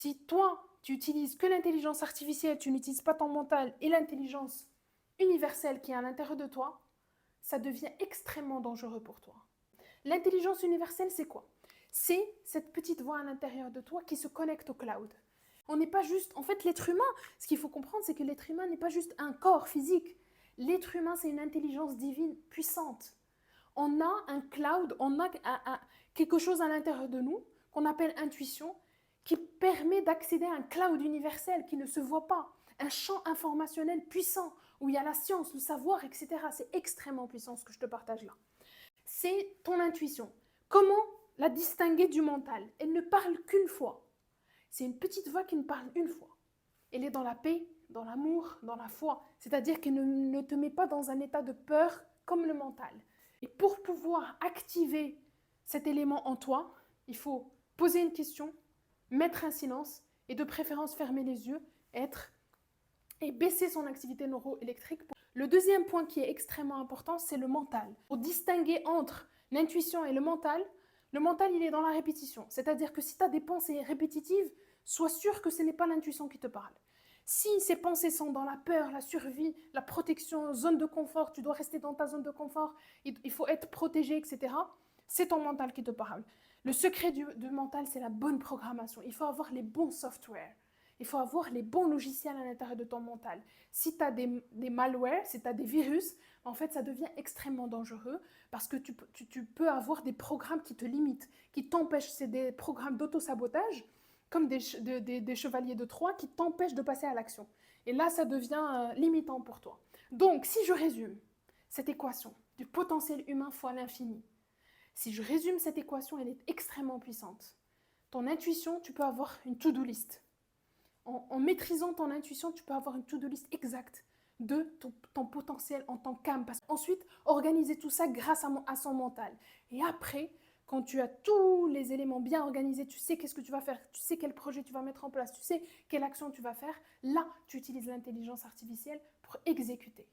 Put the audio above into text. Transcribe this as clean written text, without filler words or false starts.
Si toi, tu utilises que l'intelligence artificielle, tu n'utilises pas ton mental et l'intelligence universelle qui est à l'intérieur de toi, ça devient extrêmement dangereux pour toi. L'intelligence universelle, c'est quoi? C'est cette petite voix à l'intérieur de toi qui se connecte au cloud. On n'est pas juste... En fait, l'être humain, ce qu'il faut comprendre, c'est que l'être humain n'est pas juste un corps physique. L'être humain, c'est une intelligence divine puissante. On a un cloud, on a quelque chose à l'intérieur de nous qu'on appelle intuition, qui permet d'accéder à un cloud universel qui ne se voit pas, un champ informationnel puissant où il y a la science, le savoir, etc. C'est extrêmement puissant ce que je te partage là. C'est ton intuition. Comment la distinguer du mental? Elle ne parle qu'une fois. C'est une petite voix qui ne parle une fois. Elle est dans la paix, dans l'amour, dans la foi. C'est-à-dire qu'elle ne te met pas dans un état de peur comme le mental. Et pour pouvoir activer cet élément en toi, il faut poser une question, mettre un silence et de préférence fermer les yeux, et baisser son activité neuroélectrique. Le deuxième point qui est extrêmement important, c'est le mental. Pour distinguer entre l'intuition et le mental, il est dans la répétition. C'est-à-dire que si tu as des pensées répétitives, sois sûr que ce n'est pas l'intuition qui te parle. Si ces pensées sont dans la peur, la survie, la protection, zone de confort, tu dois rester dans ta zone de confort, il faut être protégé, etc., c'est ton mental qui te parle. Le secret du mental, c'est la bonne programmation. Il faut avoir les bons softwares. Il faut avoir les bons logiciels à l'intérieur de ton mental. Si tu as des malwares, si tu as des virus, en fait, ça devient extrêmement dangereux parce que tu peux avoir des programmes qui te limitent, qui t'empêchent. C'est des programmes d'auto-sabotage, comme des chevaliers de Troie, qui t'empêchent de passer à l'action. Et là, ça devient limitant pour toi. Donc, si je résume cette équation du potentiel humain fois l'infini, si je résume cette équation, elle est extrêmement puissante. Ton intuition, tu peux avoir une to-do list. En maîtrisant ton intuition, tu peux avoir une to-do list exacte de ton potentiel en tant qu'âme. Ensuite, organiser tout ça grâce à son mental. Et après, quand tu as tous les éléments bien organisés, tu sais qu'est-ce que tu vas faire, tu sais quel projet tu vas mettre en place, tu sais quelle action tu vas faire, là, tu utilises l'intelligence artificielle pour exécuter.